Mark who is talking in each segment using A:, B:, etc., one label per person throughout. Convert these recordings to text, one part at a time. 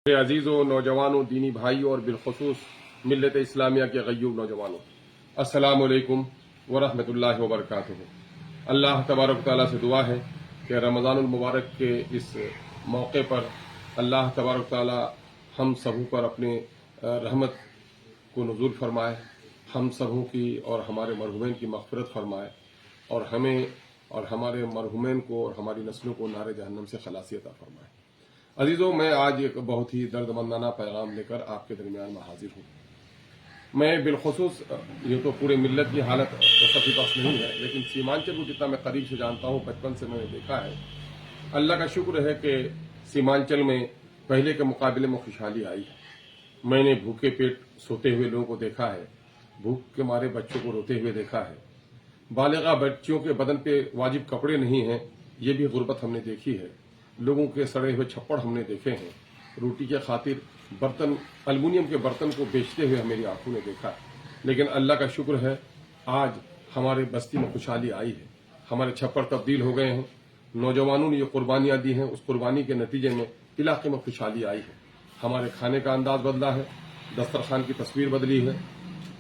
A: मेरे अजीज़ों, नौजवानों, दीनी भाई और बिलखसूस मिल्लत इस्लामिया के गय्यूब नौजवानों, अस्सलामु अलैकुम वरहमतुल्लाहि वबरकातुहू। अल्लाह तबारक तआला से दुआ है कि रमज़ानुल मुबारक के इस मौके पर अल्लाह तबारक तआला हम सबों पर अपने रहमत को नज़ूल फरमाए, हम सबों की और हमारे मरहुमैन की मग़फ़िरत फरमाए और हमें और हमारे मरहुमैन को और हमारी नस्लों को नारे जहन्नम से खलासी अता फरमाए। अजीज़ों, मैं आज एक बहुत ही दर्दमंदाना पैगाम लेकर आपके दरमियान में हाजिर हूँ। मैं बिलखसूस ये तो पूरे मिल्लत की हालत तो सभी बख्श नहीं है, लेकिन सीमांचल को जितना मैं करीब से जानता हूँ, बचपन से मैंने देखा है, अल्लाह का शुक्र है कि सीमांचल में पहले के मुकाबले में खुशहाली आई है। मैंने भूखे पेट सोते हुए लोगों को देखा है, भूख के मारे बच्चों को रोते हुए देखा है, बालिगा बच्चियों के बदन पे वाजिब कपड़े नहीं हैं, ये भी गुर्बत हमने देखी है। लोगों के सड़े हुए छप्पड़ हमने देखे हैं, रोटी के खातिर बर्तन, एल्युमिनियम के बर्तन को बेचते हुए मेरी आंखों ने देखा है। लेकिन अल्लाह का शुक्र है, आज हमारे बस्ती में खुशहाली आई है, हमारे छप्पड़ तब्दील हो गए हैं। नौजवानों ने ये कुर्बानियां दी हैं, उस कुर्बानी के नतीजे में इलाके में खुशहाली आई है। हमारे खाने का अंदाज बदला है, दस्तरखान की तस्वीर बदली है,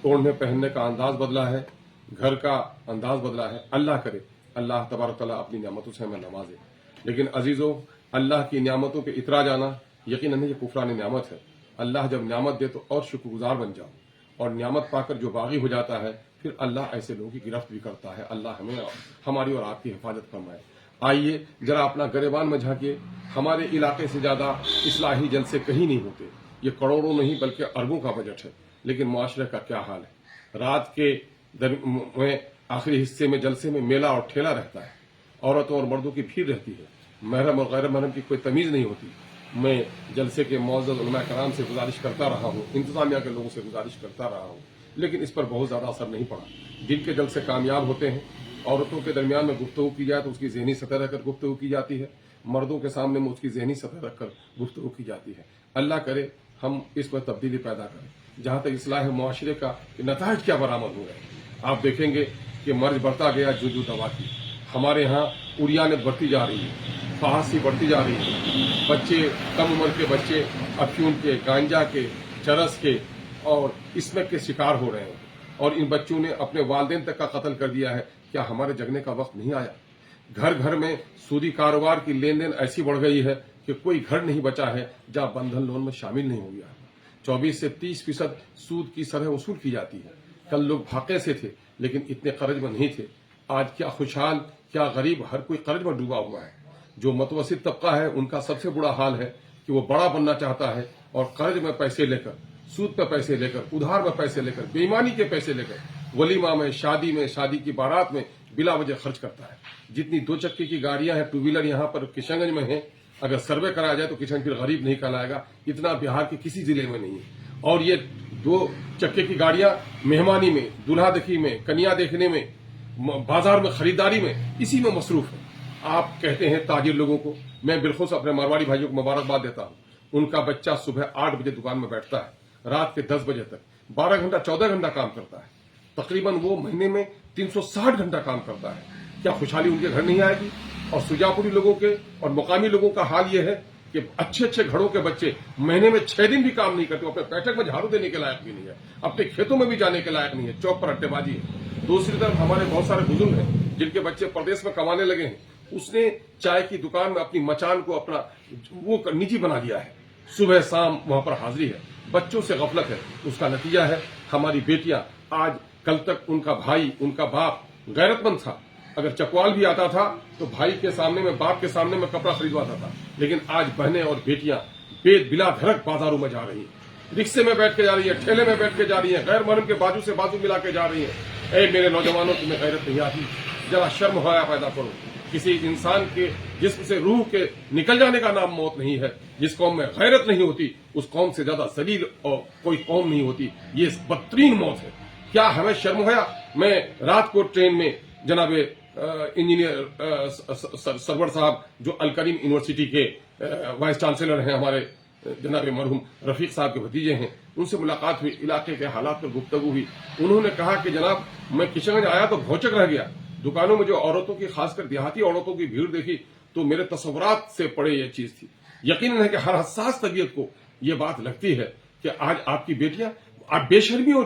A: ओढ़ने पहनने का अंदाज बदला है, घर का अंदाज बदला है। अल्लाह करे अल्लाह तबारक तआला अपनी नियामतों से हमें नवाजे। लेकिन अजीजों, अल्लाह की नियामतों पे इतरा जाना यकीनन ये कुफरान नियामत है। अल्लाह जब नियामत दे तो और शुक्रगुजार बन जाओ, और नियामत पाकर जो बागी हो जाता है फिर अल्लाह ऐसे लोगों की गिरफ्त भी करता है। अल्लाह हमें हमारी और आपकी हिफाजत फरमाए। आइए जरा अपना गरेबान में झांकिए। हमारे इलाके से ज्यादा इस्लाही जलसे कहीं नहीं होते। ये करोड़ों नहीं बल्कि अरबों का बजट है, लेकिन मुआशरे का क्या हाल है। रात के में आखिरी हिस्से में जलसे में मेला और ठेला रहता है, औरतों और मर्दों की भीड़ रहती है, महरम और गैर महरम की कोई तमीज नहीं होती। मैं जलसे के मौजूद उलमा कराम से गुजारिश करता रहा हूँ, इंतजामिया के लोगों से गुजारिश करता रहा हूँ, लेकिन इस पर बहुत ज्यादा असर नहीं पड़ा। दिन के जलसे कामयाब होते हैं। औरतों के दरमियान में गुफ्तगू की जाए तो उसकी ज़हनी सतह रखकर गुफ्तगू की जाती है, मर्दों के सामने में उसकी ज़हनी सतह रखकर गुफ्तगू की जाती है। अल्लाह करे हम इस पर तब्दीली पैदा करें। जहां तक इस्लाह मुआशरे का नताइज क्या बरामद हुए, आप देखेंगे कि मर्ज बढ़ता गया जुजू दवा की। हमारे यहाँ उड़ियानत बढ़ती जा रही है, फहासी बढ़ती जा रही है। बच्चे, कम उम्र के बच्चे अफयून के, गांजा के, चरस के और स्मोक के शिकार हो रहे हैं, और इन बच्चों ने अपने वालिदैन तक का कत्ल कर दिया है। क्या हमारे जगने का वक्त नहीं आया? घर घर में सूदी कारोबार की लेन देन ऐसी बढ़ गई है कि कोई घर नहीं बचा है जहां बंधन लोन में शामिल नहीं हो गया। 24 से 30% सूद की शरह वसूल की जाती है। कल लोग फाके से थे लेकिन इतने कर्ज में नहीं थे। आज क्या खुशहाल क्या गरीब, हर कोई कर्ज में डूबा हुआ है। जो मतवसित तबका है उनका सबसे बुरा हाल है कि वो बड़ा बनना चाहता है और कर्ज में पैसे लेकर, सूद पे पैसे लेकर, उधार में पैसे लेकर, बेईमानी के पैसे लेकर वलीमा में, शादी की बारात में बिला वजह खर्च करता है। जितनी 2 चक्के की गाड़ियां हैं, 2 व्हीलर यहाँ पर किशनगंज में है, अगर सर्वे कराया जाए तो किशनगंज फिर गरीब नहीं कहलाएगा, इतना बिहार के किसी जिले में नहीं है। और ये 2 चक्के की गाड़ियां मेहमानी में, दूल्हा देखी में, कन्या देखने में, बाजार में खरीदारी में, इसी में मसरूफ है। आप कहते हैं ताजिर लोगों को, मैं बिलखुस अपने मारवाड़ी भाइयों को मुबारकबाद देता हूं। उनका बच्चा सुबह 8 बजे दुकान में बैठता है, रात के 10 बजे तक 12 घंटा 14 घंटा काम करता है। तकरीबन वो महीने में 360 घंटा काम करता है। क्या खुशहाली उनके घर नहीं आएगी? और सुजापुरी लोगों के और मुकामी लोगों का हाल ये है कि अच्छे अच्छे घरों के बच्चे महीने में 6 दिन भी काम नहीं करते, अपने बैठक में झाड़ू देने के लायक भी नहीं है, अपने खेतों में भी जाने के लायक नहीं है, चौक पर अट्टेबाजी है। दूसरी तरफ हमारे बहुत सारे बुजुर्ग हैं जिनके बच्चे प्रदेश में कमाने लगे हैं। उसने चाय की दुकान में अपनी मचान को अपना वो निजी बना दिया है, सुबह शाम वहां पर हाजिरी है, बच्चों से गफलत है। उसका नतीजा है हमारी बेटियां आज, कल तक उनका भाई, उनका बाप गैरतमंद था, अगर चकवाल भी आता था तो भाई के सामने में, बाप के सामने में कपड़ा खरीदवाता था। लेकिन आज बहनें और बेटियां बिला धड़क बाजारों में जा रही हैं, रिक्शे में बैठ के जा रही है, ठेले में बैठ के जा रही है, गैर महरम के बाजू से बाजू मिला के जा रही है। मेरे नौजवानों, तुम्हें गैरत नहीं आती? जरा शर्म हया पैदा करो। किसी इंसान के जिस्म से रूह के निकल जाने का नाम मौत नहीं है। जिस कौम में गैरत नहीं होती उस कौम से ज्यादा जलील और कोई कौम नहीं होती। ये बदतरीन मौत है। क्या हमें शर्म होया? मैं रात को ट्रेन में जनाब इंजीनियर सरवर साहब, जो अल करीम यूनिवर्सिटी के वाइस चांसलर हैं, हमारे जनाब मरहूम रफीक साहब के भतीजे हैं, उनसे मुलाकात हुई, इलाके के हालात पर गुफ्तगू हुई। उन्होंने कहा कि जनाब मैं किशनगंज आया तो भौचक रह गया। दुकानों में जो औरतों की, खासकर देहाती औरतों की भीड़ देखी तो मेरे तस्वुरात से पड़े ये चीज थी। यकीनन है कि हर हसास तबीयत को یہ بات لگتی ہے کہ آج آپ کی بیٹیاں آپ بے شرمی اور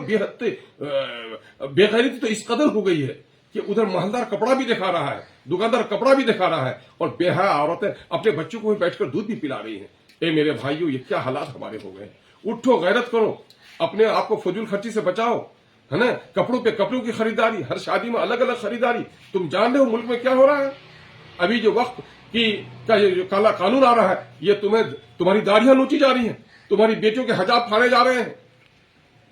A: بے غیرتی تو اس قدر ہو گئی ہے کہ ادھر محلدار کپڑا بھی دکھا رہا ہے، دکاندار کپڑا بھی دکھا رہا ہے، اور بے حیا عورتیں اپنے بچوں کو بھی بیٹھ کر دودھ بھی پلا رہی ہیں۔ اے میرے بھائیوں، یہ کیا حالات ہمارے ہو گئے ہیں؟ اٹھو، غیرت کرو، اپنے آپ کو فضول خرچی سے بچاؤ، ہے نا؟ کپڑوں پہ کپڑوں کی خریداری، ہر شادی میں الگ الگ خریداری۔ تم جان رہے ہو ملک میں کیا ہو رہا ہے؟ ابھی جو وقت کا جو کالا قانون آ رہا ہے، یہ تمہاری داڑھیاں نوچی جا رہی ہیں، تمہاری بیٹیوں کے حجاب پھاڑے جا رہے ہیں،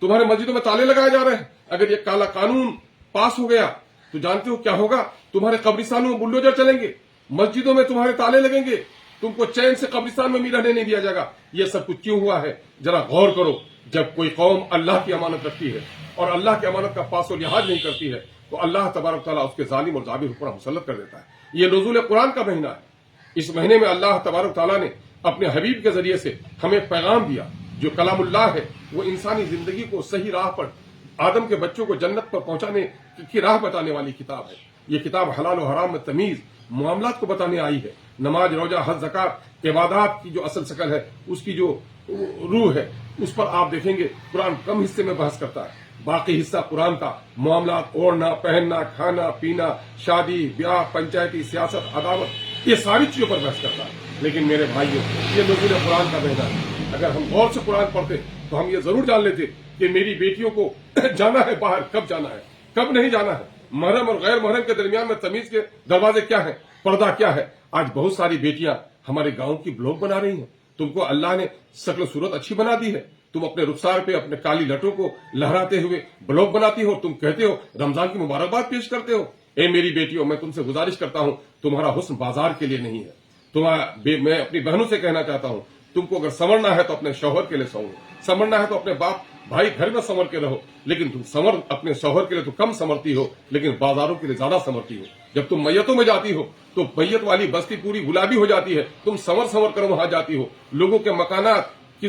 A: تمہارے مسجدوں میں تالے لگائے جا رہے ہیں۔ اگر یہ کالا قانون پاس ہو گیا تو جانتے ہو کیا ہوگا؟ تمہارے قبرستانوں میں بلڈوزر چلیں گے، مسجدوں میں تمہارے تالے لگیں گے، تم کو چین سے قبرستان میں بھی رہنے نہیں دیا جائے گا۔ یہ سب کچھ کیوں ہوا ہے؟ ذرا غور کرو۔ جب کوئی قوم اللہ کی امانت رکھتی ہے اور اللہ کی امانت کا پاس و لحاظ نہیں کرتی ہے تو اللہ تبارک تعالیٰ اس کے ظالم اور جابر پر مسلط کر دیتا ہے۔ یہ نزول قرآن کا مہینہ ہے۔ اس مہینے میں اللہ تبارک تعالیٰ نے اپنے حبیب کے ذریعے سے ہمیں پیغام دیا جو کلام اللہ ہے، وہ انسانی زندگی کو صحیح راہ پر، آدم کے بچوں کو جنت پر پہنچانے کی راہ بتانے والی کتاب ہے۔ یہ کتاب حلال و حرام میں تمیز، معاملات کو بتانے آئی ہے۔ نماز، روزہ، حج، زکات، عبادات کی جو اصل شکل ہے، اس کی جو روح ہے، اس پر آپ دیکھیں گے قرآن کم حصے میں بحث کرتا ہے۔ باقی حصہ قرآن کا معاملات، اوڑھنا، پہننا، کھانا پینا، شادی بیاہ، پنچایتی سیاست، عدالت، یہ ساری چیزوں پر بحث کرتا ہے۔ لیکن میرے بھائیوں، یہ نزول قرآن کا مہینہ ہے۔ اگر ہم غور سے قرآن پڑھتے تو ہم یہ ضرور جان لیتے کہ میری بیٹیوں کو جانا ہے باہر، کب جانا ہے، کب نہیں جانا ہے، محرم اور غیر محرم کے درمیان میں تمیز کے دروازے کیا ہیں، پردہ کیا ہے۔ آج بہت ساری بیٹیاں ہمارے گاؤں کی بلاگ بنا رہی ہیں۔ تم کو اللہ نے شکل و صورت اچھی بنا دی ہے، تم اپنے رخسار پہ اپنے کالی لٹوں کو لہراتے ہوئے بلاگ بناتی ہو، تم کہتے ہو رمضان کی مبارکباد پیش کرتے ہو۔ اے میری بیٹیوں، میں تم سے گزارش کرتا ہوں، تمہارا حسن بازار کے لیے نہیں ہے۔ میں اپنی بہنوں سے کہنا چاہتا ہوں، تم کو اگر سنورنا ہے تو اپنے شوہر کے لیے سنورو، سنورنا ہے تو اپنے باپ بھائی گھر میں سنور کے رہو، لیکن تم اپنے شوہر کے لیے تو کم سنورتی ہو، لیکن بازاروں کے لیے زیادہ سنورتی ہو۔ جب تم میتوں میں جاتی ہو تو میت والی بستی پوری گلابی ہو جاتی ہے، تم سنور کر وہاں جاتی ہو۔ لوگوں کے مکانات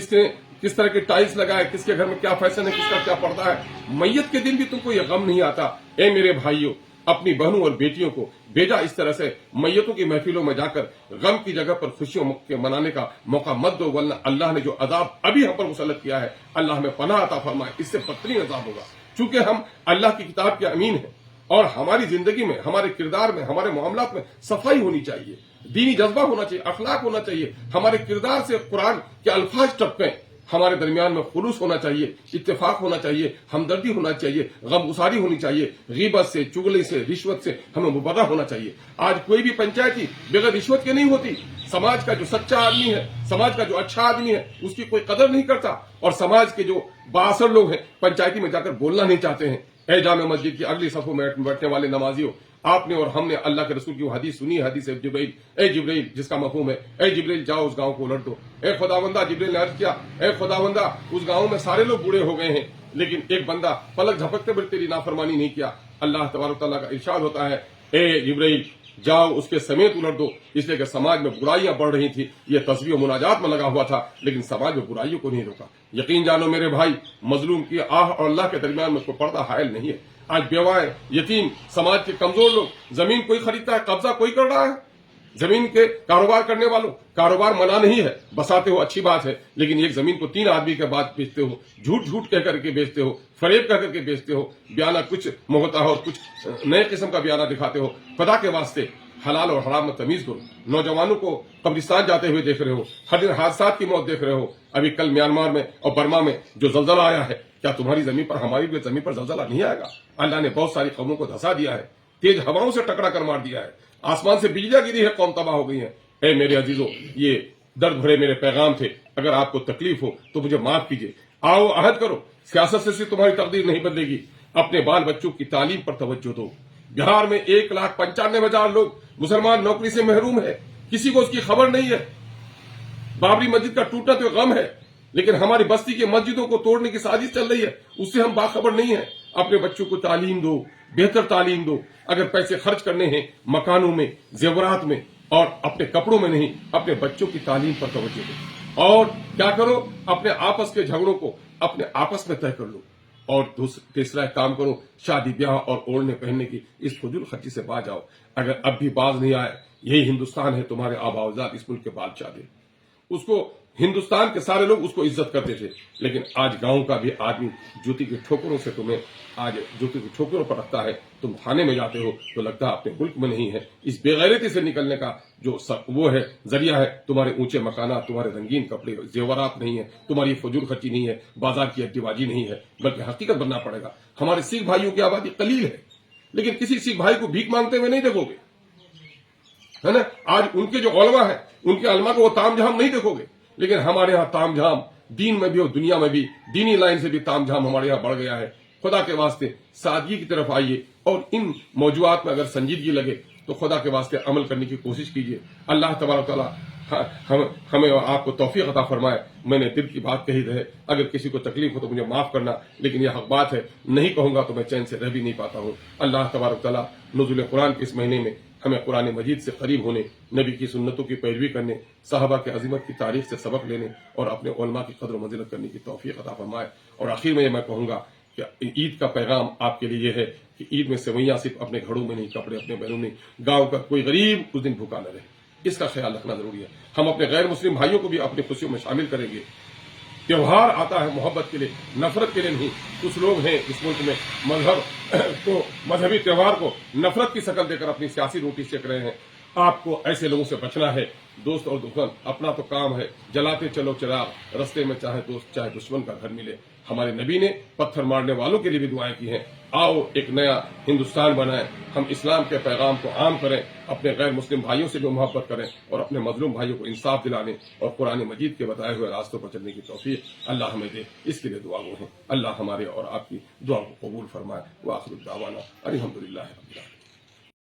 A: کس طرح کے ٹائلز لگائے، کس کے گھر میں کیا فیشن ہے، کس کا کیا پڑتا ہے، میت کے دن بھی تم کو یہ غم نہیں آتا۔ اے میرے بھائیوں، اپنی بہنوں اور بیٹیوں کو بیجا اس طرح سے میتوں کی محفلوں میں جا کر غم کی جگہ پر خوشیوں کے منانے کا موقع مت دو، ورنہ اللہ نے جو عذاب ابھی ہم پر مسلط کیا ہے، اللہ ہمیں پناہ عطا فرمائے، اس سے بدترین عذاب ہوگا۔ چونکہ ہم اللہ کی کتاب کے امین ہیں اور ہماری زندگی میں، ہمارے کردار میں، ہمارے معاملات میں صفائی ہونی چاہیے، دینی جذبہ ہونا چاہیے، اخلاق ہونا چاہیے، ہمارے کردار سے قرآن کے الفاظ ٹپکیں، ہمارے درمیان میں خلوص ہونا چاہیے، اتفاق ہونا چاہیے، ہمدردی ہونا چاہیے، غم گساری ہونی چاہیے، غیبت سے، چغلی سے، رشوت سے ہمیں مبرہ ہونا چاہیے۔ آج کوئی بھی پنچایتی بغیر رشوت کے نہیں ہوتی۔ سماج کا جو سچا آدمی ہے، سماج کا جو اچھا آدمی ہے، اس کی کوئی قدر نہیں کرتا، اور سماج کے جو بااثر لوگ ہیں پنچایتی میں جا کر بولنا نہیں چاہتے ہیں۔ اے جامع مسجد کی اگلی صفوں میں بیٹھنے والے نمازیوں، آپ نے اور ہم نے اللہ کے رسول کی وہ حدیث سنی ہے، حدیث جبرائیل، اے جبرائیل، جس کا مفہوم ہے اے جبرائیل جاؤ اس گاؤں کو الٹ دو۔ اے خداوندہ، جبرائیل نے عرض کیا، اے خداوندہ اس گاؤں میں سارے لوگ بوڑھے ہو گئے ہیں لیکن ایک بندہ پلک جھپکتے ہوئے تیری نافرمانی نہیں کیا۔ اللہ تبارک تعالیٰ کا ارشاد ہوتا ہے، اے جبرائیل جاؤ اس کے سمیت الٹ دو، اس لیے کہ سماج میں برائیاں بڑھ رہی تھی۔ یہ تسبیح و مناجات میں لگا ہوا تھا لیکن سماج میں برائیوں کو نہیں روکا۔ یقین جانو میرے بھائی، مظلوم کی آہ اور اللہ کے درمیان میں کوئی پردہ حائل نہیں ہے۔ آج بیوائیں، یتیم، سماج کے کمزور لوگ، زمین کوئی خریدتا ہے، قبضہ کوئی کر رہا ہے۔ زمین کے کاروبار کرنے والوں، کاروبار منع نہیں ہے، بساتے ہو اچھی بات ہے، لیکن ایک زمین کو 3 آدمی کے بعد بیچتے ہو، جھوٹ کہہ کر کے بیچتے ہو، فریب کہہ کر کے بیچتے ہو، بیانہ کچھ ہوتا ہے اور کچھ نئے قسم کا بیانہ دکھاتے ہو۔ خدا کے واسطے حلال اور حرام میں تمیز کرو۔ نوجوانوں کو قبرستان جاتے ہوئے دیکھ رہے ہو، ہر دن حادثات کی موت دیکھ رہے ہو۔ ابھی کل میانمار میں اور برما میں جو زلزلہ آیا ہے، کیا تمہاری زمین پر، ہماری بھی زمین پر زلزلہ نہیں آئے گا؟ اللہ نے بہت ساری قوموں کو دھسا دیا ہے، تیز ہواؤں سے ٹکرا کر مار دیا ہے، آسمان سے بجلیاں گری ہے، قوم تباہ ہو گئی ہے۔ اے میرے عزیزو، یہ درد بھرے میرے پیغام تھے۔ اگر آپ کو تکلیف ہو تو مجھے معاف کیجیے۔ آؤ عہد کرو، سیاست سے تمہاری تقدیر نہیں بدلے گی۔ اپنے بال بچوں کی تعلیم پر توجہ دو۔ بہار میں 1,95,000 لوگ مسلمان نوکری سے محروم ہے، کسی کو اس کی خبر نہیں ہے۔ بابری مسجد کا ٹوٹنا تو غم ہے، لیکن ہماری بستی کی مسجدوں کو توڑنے کی سازش چل رہی ہے، اس سے ہم باخبر نہیں ہیں۔ اپنے بچوں کو تعلیم دو، بہتر تعلیم دو۔ اگر پیسے خرچ کرنے ہیں مکانوں میں، زیورات میں اور اپنے کپڑوں میں نہیں، اپنے بچوں کی تعلیم پر توجہ دو۔ اور کیا کرو، اپنے آپس کے جھگڑوں کو اپنے آپس میں طے کر لو۔ اور تیسرا کام کرو، شادی بیاہ اور اوڑھنے پہننے کی اس فضول خرچی سے باز آؤ۔ اگر اب بھی باز نہیں آئے، یہی ہندوستان ہے، تمہارے آبا و اجداد اس ملک کے بادشاہ تھے، اس کو हिंदुस्तान के सारे लोग उसको इज्जत करते थे, लेकिन आज गांव का भी आदमी जूती की ठोकरों से तुम्हें आज जूती की ठोकरों पर रखता है। तुम थाने में जाते हो तो लगता है अपने मुल्क में नहीं है। इस बेगैरती से निकलने का जो वो है जरिया है, तुम्हारे ऊंचे मकानात, तुम्हारे रंगीन कपड़े, जेवरात नहीं है, तुम्हारी फजूल खर्ची नहीं है, बाजार की अड्डीबाजी नहीं है, बल्कि हकीकत बनना पड़ेगा। हमारे सिख भाइयों की आबादी कलील है, लेकिन किसी सिख भाई को भीख मांगते हुए नहीं देखोगे, है ना। आज उनके जो उलमा है, उनके अलमा को वो तामझाम नहीं देखोगे, लेकिन हमारे यहाँ तामझाम दीन में भी और दुनिया में भी, दीनी लाइन से भी तामझाम हमारे यहाँ बढ़ गया है। खुदा के वास्ते सादगी की तरफ आइए और इन मौजूदात में अगर संजीदगी लगे तो खुदा के वास्ते अमल करने की कोशिश कीजिए। अल्लाह तबारक तआला हमें और आपको तौफीक अता फरमाए। मैंने दिल की बात कही है, अगर किसी को तकलीफ हो तो मुझे माफ करना, लेकिन यह हक बात है, नहीं कहूंगा तो मैं चैन से रह भी नहीं पाता हूँ। अल्लाह तबारक तआला नुज़ुल कुरान के इस महीने में हमें कुरान मजीद से करीब होने, नबी की सुन्नतों की पैरवी करने, साहबा के अज़ीमत की तारीख से सबक लेने और अपने उलमा की कदर मंजिलत करने की तौफीक अता फरमाए। और आखिर में मैं कहूंगा कि ईद का पैगाम आपके लिए यह है कि ईद में सेवैयां सिर्फ अपने घरों में नहीं, कपड़े अपने बैलों में, गांव का कोई गरीब उस दिन भूखा न रहे, इसका ख्याल रखना जरूरी है। हम अपने गैर मुस्लिम भाइयों को भी अपनी खुशियों में शामिल करेंगे। त्योहार आता है मोहब्बत के लिए, नफरत के लिए नहीं। कुछ लोग हैं इस मुल्क में मजहब को, मजहबी त्योहार को नफरत की शक्ल देकर अपनी सियासी रोटी सेक रहे हैं। आपको ऐसे लोगों से बचना है। दोस्त और दुश्मन अपना तो काम है, जलाते चलो चिराग, रस्ते में चाहे दोस्त चाहे दुश्मन का घर मिले। हमारे नबी ने पत्थर मारने वालों के लिए भी दुआएं की हैं। आओ एक नया हिंदुस्तान बनाएं, हम इस्लाम के पैगाम को आम करें, अपने गैर मुस्लिम भाइयों से भी मोहब्बत करें और अपने मजलूम भाइयों को इंसाफ दिलाने और कुरान मजीद के बताए हुए रास्तों पर चलने की तौफीक अल्लाह हमें दे। इसके लिए दुआ गो हैं। अल्लाह हमारे और आपकी दुआ को कबूल फरमाए। व आखिर दावाना अल्हम्दुलिल्लाह।